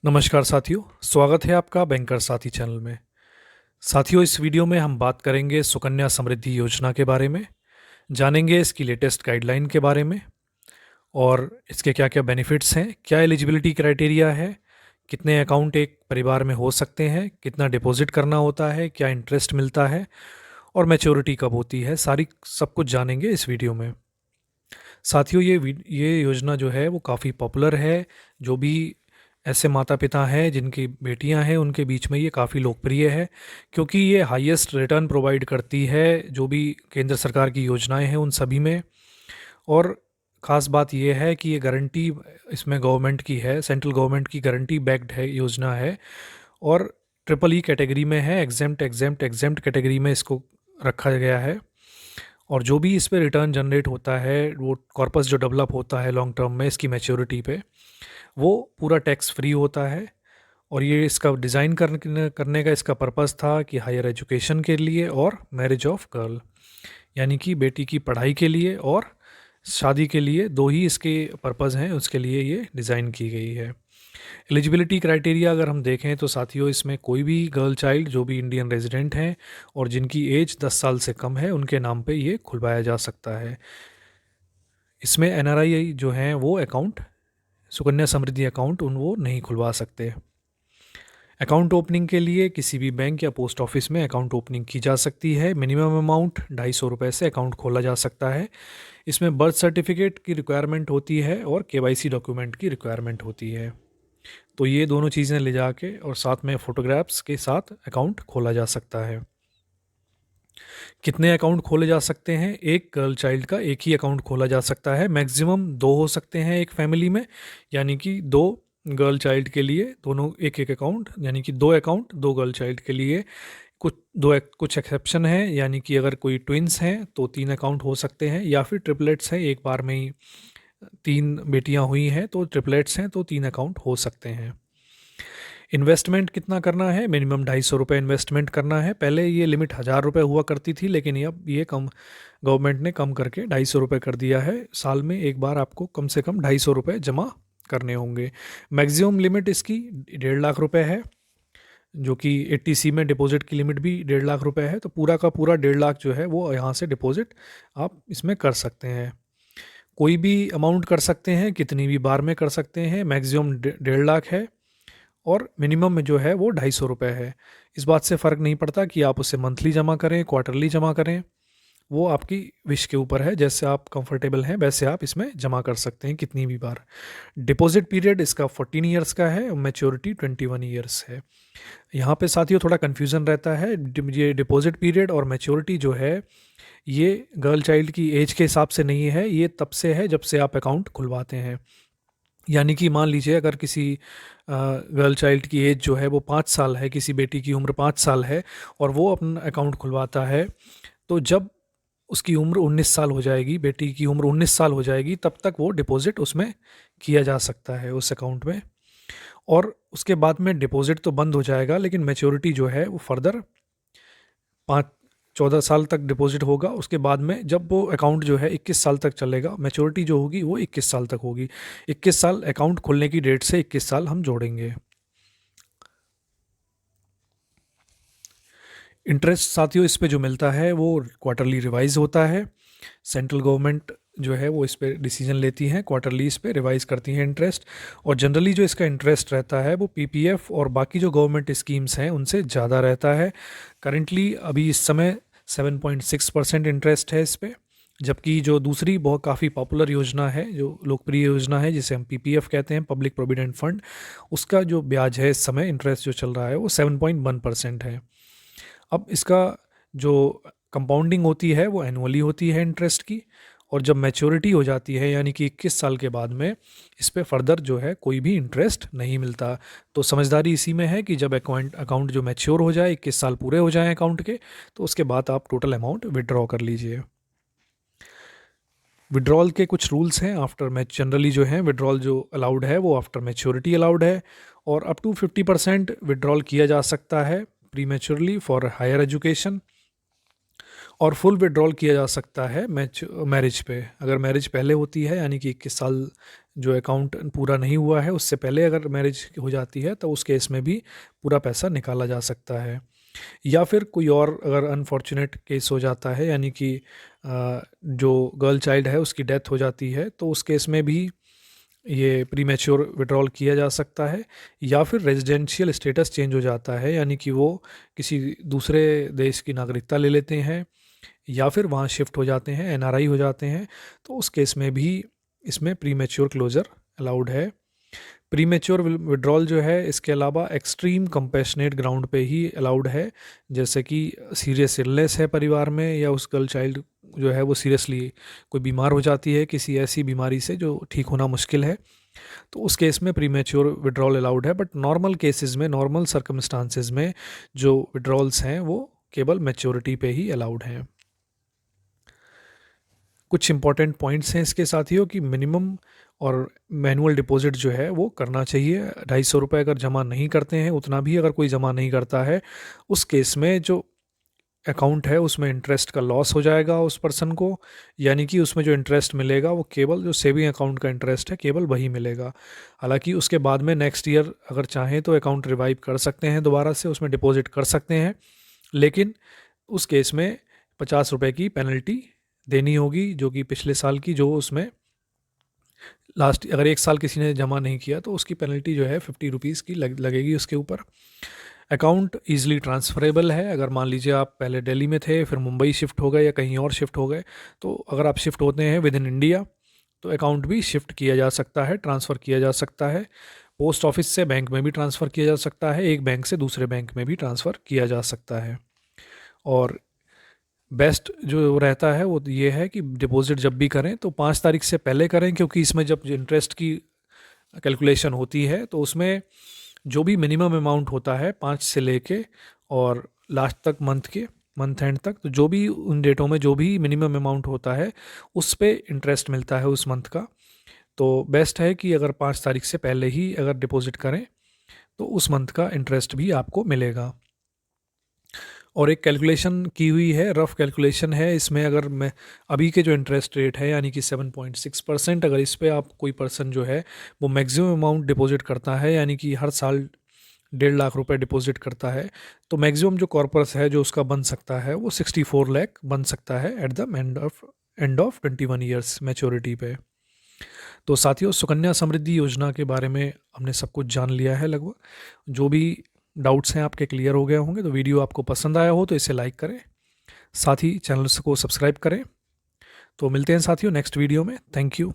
नमस्कार साथियों, स्वागत है आपका बैंकर साथी चैनल में। साथियों, इस वीडियो में हम बात करेंगे सुकन्या समृद्धि योजना के बारे में, जानेंगे इसकी लेटेस्ट गाइडलाइन के बारे में और इसके क्या क्या बेनिफिट्स हैं, क्या एलिजिबिलिटी क्राइटेरिया है, कितने अकाउंट एक परिवार में हो सकते हैं, कितना डिपॉजिट करना होता है, क्या इंटरेस्ट मिलता है और मैच्योरिटी कब होती है, सारी सब कुछ जानेंगे इस वीडियो में। साथियों, ये योजना जो है वो काफ़ी पॉपुलर है। जो भी ऐसे माता पिता हैं जिनकी बेटियां हैं उनके बीच में ये काफ़ी लोकप्रिय है, क्योंकि ये हाईएस्ट रिटर्न प्रोवाइड करती है जो भी केंद्र सरकार की योजनाएं हैं उन सभी में। और ख़ास बात ये है कि ये गारंटी इसमें गवर्नमेंट की है, सेंट्रल गवर्नमेंट की गारंटी बैक्ड है योजना है और ट्रिपल ई कैटेगरी में है, एग्जेम्प्ट एग्जेम्प्ट एग्जेम्प्ट कैटेगरी में इसको रखा गया है। और जो भी इस पे रिटर्न जनरेट होता है, वो कॉर्पस जो डेवलप होता है लॉन्ग टर्म में इसकी मैच्योरिटी पे, वो पूरा टैक्स फ्री होता है। और ये इसका डिज़ाइन करने का इसका पर्पस था कि हायर एजुकेशन के लिए और मैरिज ऑफ गर्ल, यानी कि बेटी की पढ़ाई के लिए और शादी के लिए, दो ही इसके पर्पज़ हैं, उसके लिए ये डिज़ाइन की गई है। एलिजिबिलिटी क्राइटेरिया अगर हम देखें तो साथियों, इसमें कोई भी गर्ल चाइल्ड जो भी इंडियन रेजिडेंट हैं और जिनकी एज 10 साल से कम है उनके नाम पे ये खुलवाया जा सकता है। इसमें एनआरआई जो हैं वो अकाउंट, सुकन्या समृद्धि अकाउंट वो नहीं खुलवा सकते। अकाउंट ओपनिंग के लिए किसी भी बैंक या पोस्ट ऑफिस में अकाउंट ओपनिंग की जा सकती है। मिनिमम अमाउंट 250 से अकाउंट खोला जा सकता है। इसमें बर्थ सर्टिफिकेट की रिक्वायरमेंट होती है और केवाईसी डॉक्यूमेंट की रिक्वायरमेंट होती है। तो ये दोनों चीज़ें ले जाके और साथ में फ़ोटोग्राफ्स के साथ अकाउंट खोला जा सकता है। कितने अकाउंट खोले जा सकते हैं? एक गर्ल चाइल्ड का एक ही अकाउंट खोला जा सकता है। मैक्सिमम दो हो सकते हैं एक फैमिली में, यानी कि दो गर्ल चाइल्ड के लिए दोनों एक एक अकाउंट, यानी कि दो अकाउंट दो गर्ल चाइल्ड के लिए। कुछ एक्सेप्शन है, यानी कि अगर कोई ट्विंस हैं तो तीन अकाउंट हो सकते हैं, या फिर ट्रिपलेट्स हैं, एक बार में ही तीन बेटियां हुई हैं तो ट्रिपलेट्स हैं तो तीन अकाउंट हो सकते हैं। इन्वेस्टमेंट कितना करना है? मिनिमम 250 इन्वेस्टमेंट करना है। पहले ये लिमिट 1000 रुपये हुआ करती थी, लेकिन अब ये कम, गवर्नमेंट ने कम करके 250 रुपये कर दिया है। साल में एक बार आपको कम से कम 250 रुपये जमा करने होंगे। मैक्सिमम लिमिट इसकी 1.5 लाख रुपए है, जो कि 80C में डिपॉजिट की लिमिट भी 1.5 लाख रुपए है। तो पूरा का पूरा 1.5 लाख जो है वो यहाँ से डिपॉजिट आप इसमें कर सकते हैं। कोई भी अमाउंट कर सकते हैं, कितनी भी बार में कर सकते हैं। मैक्सिमम 1.5 लाख है और मिनिमम में जो है वो 250 रुपये है। इस बात से फ़र्क नहीं पड़ता कि आप उसे मंथली जमा करें, क्वार्टरली जमा करें, वो आपकी विश के ऊपर है। जैसे आप कंफर्टेबल हैं वैसे आप इसमें जमा कर सकते हैं कितनी भी बार। डिपॉजिट पीरियड इसका 14 ईयर्स का है और मैच्योरिटी 21 ईयर्स है। यहाँ पे साथियों थोड़ा कन्फ्यूज़न रहता है। ये डिपॉजिट पीरियड और मैच्योरिटी जो है ये गर्ल चाइल्ड की एज के हिसाब से नहीं है, ये तब से है जब से आप अकाउंट खुलवाते हैं। यानी कि मान लीजिए अगर किसी गर्ल चाइल्ड की एज जो है वो 5 साल है, किसी बेटी की उम्र 5 साल है और वो अपना अकाउंट खुलवाता है, तो जब उसकी उम्र 19 साल हो जाएगी, बेटी की उम्र 19 साल हो जाएगी, तब तक वो डिपॉजिट उसमें किया जा सकता है उस अकाउंट में। और उसके बाद में डिपॉजिट तो बंद हो जाएगा, लेकिन मैच्योरिटी जो है वो फर्दर 5-14 साल तक डिपॉजिट होगा। उसके बाद में जब वो अकाउंट जो है 21 साल तक चलेगा, मैच्योरिटी जो होगी वो 21 साल तक होगी। 21 साल अकाउंट खोलने की डेट से 21 साल हम जोड़ेंगे। इंटरेस्ट साथियों इस पे जो मिलता है वो क्वार्टरली रिवाइज होता है। सेंट्रल गवर्नमेंट जो है वो इस पे डिसीजन लेती हैं, क्वार्टरली इस पे रिवाइज करती हैं इंटरेस्ट। और जनरली जो इसका इंटरेस्ट रहता है वो पीपीएफ और बाकी जो गवर्नमेंट स्कीम्स हैं उनसे ज़्यादा रहता है। करेंटली अभी इस समय 7.6% इंटरेस्ट है इस पे, जबकि जो दूसरी बहुत काफ़ी पॉपुलर योजना है, जो लोकप्रिय योजना है जिसे हम पीपीएफ कहते हैं, पब्लिक प्रोविडेंट फंड, उसका जो ब्याज है इस समय इंटरेस्ट जो चल रहा है वो 7.1% है। अब इसका जो कंपाउंडिंग होती है वो एनुअली होती है इंटरेस्ट की, और जब मैच्योरिटी हो जाती है यानी कि 21 साल के बाद में इस पे फर्दर जो है कोई भी इंटरेस्ट नहीं मिलता। तो समझदारी इसी में है कि जब अकाउंट जो मैच्योर हो जाए, 21 साल पूरे हो जाएं अकाउंट के, तो उसके बाद आप टोटल अमाउंट विड्रॉ कर लीजिए। विड्रॉल के कुछ रूल्स हैं। आफ्टर मैच जनरली जो है विड्रॉल जो अलाउड है वो आफ्टर मैच्योरिटी अलाउड है, और अप टू 50% विड्रॉल किया जा सकता है prematurely for higher education, और फुल विड्रॉल किया जा सकता है मैरिज पे। अगर मैरिज पहले होती है यानी कि 21 साल जो अकाउंट पूरा नहीं हुआ है उससे पहले अगर मैरिज हो जाती है तो उस केस में भी पूरा पैसा निकाला जा सकता है। या फिर कोई और अगर अनफॉर्चुनेट केस हो जाता है, यानी कि जो गर्ल चाइल्ड है उसकी डेथ हो जाती है, तो उस केस में भी ये प्रीमेच्योर विड्रॉल किया जा सकता है। या फिर रेजिडेंशियल स्टेटस चेंज हो जाता है, यानी कि वो किसी दूसरे देश की नागरिकता ले लेते हैं या फिर वहाँ शिफ्ट हो जाते हैं, एनआरआई हो जाते हैं, तो उस केस में भी इसमें प्रीमेच्योर क्लोजर अलाउड है। प्रीमेच्योर विड्रॉल जो है इसके अलावा एक्सट्रीम कंपैशनेट ग्राउंड पे ही अलाउड है, जैसे कि सीरियस इलनेस है परिवार में, या उस गर्ल चाइल्ड जो है वो सीरियसली कोई बीमार हो जाती है किसी ऐसी बीमारी से जो ठीक होना मुश्किल है, तो उस केस में प्रीमेच्योर विड्रॉल अलाउड है। बट नॉर्मल केसेस में, नॉर्मल सर्कमस्टांसेस में जो विड्रॉल्स हैं वो केवल मैच्योरिटी पे ही अलाउड हैं। कुछ इंपॉर्टेंट पॉइंट्स हैं इसके साथियों कि मिनिमम और मैनुअल डिपॉजिट जो है वो करना चाहिए। 250 रुपये अगर जमा नहीं करते हैं, उतना भी अगर कोई जमा नहीं करता है, उस केस में जो अकाउंट है उसमें इंटरेस्ट का लॉस हो जाएगा उस पर्सन को, यानी कि उसमें जो इंटरेस्ट मिलेगा वो केवल जो सेविंग अकाउंट का इंटरेस्ट है केवल वही मिलेगा। हालांकि उसके बाद में नेक्स्ट ईयर अगर चाहें तो अकाउंट रिवाइव कर सकते हैं, दोबारा से उसमें डिपॉजिट कर सकते हैं, लेकिन उस केस में 50 रुपये की पेनल्टी देनी होगी, जो कि पिछले साल की जो उसमें लास्ट अगर 1 साल किसी ने जमा नहीं किया तो उसकी पेनल्टी जो है 50 रुपीज़ की लगेगी उसके ऊपर। अकाउंट ईजिली ट्रांसफरेबल है। अगर मान लीजिए आप पहले दिल्ली में थे, फिर मुंबई शिफ्ट हो गए या कहीं और शिफ्ट हो गए, तो अगर आप शिफ्ट होते हैं विद इन इंडिया तो अकाउंट भी शिफ्ट किया जा सकता है, ट्रांसफ़र किया जा सकता है। पोस्ट ऑफिस से बैंक में भी ट्रांसफ़र किया जा सकता है, एक बैंक से दूसरे बैंक में भी ट्रांसफ़र किया जा सकता है। और बेस्ट जो रहता है वो ये है कि डिपॉजिट जब भी करें तो 5 तारीख से पहले करें, क्योंकि इसमें जब इंटरेस्ट की कैलकुलेशन होती है तो उसमें जो भी मिनिमम अमाउंट होता है 5 से लेके और लास्ट तक मंथ एंड तक, तो जो भी उन डेटों में जो भी मिनिमम अमाउंट होता है उस पे इंटरेस्ट मिलता है उस मंथ का। तो बेस्ट है कि अगर 5 तारीख से पहले ही अगर डिपॉजिट करें तो उस मंथ का इंटरेस्ट भी आपको मिलेगा। और एक कैलकुलेशन की हुई है, रफ़ कैलकुलेशन है इसमें, अगर मैं अभी के जो इंटरेस्ट रेट है यानी कि 7.6%, अगर इस पे आप कोई पर्सन जो है वो मैक्सिमम अमाउंट डिपॉजिट करता है, यानी कि हर साल 1.5 लाख रुपए डिपॉजिट करता है, तो मैक्सिमम जो कॉर्पस है जो उसका बन सकता है वो 64 लाख बन सकता है at the end of 21 years maturity पे। तो साथियों, सुकन्या समृद्धि योजना के बारे में हमने सब कुछ जान लिया है लगभग। जो भी डाउट्स हैं आपके क्लियर हो गए होंगे, तो वीडियो आपको पसंद आया हो तो इसे लाइक करें, साथ ही चैनल को सब्सक्राइब करें। तो मिलते हैं साथियों नेक्स्ट वीडियो में। Thank you.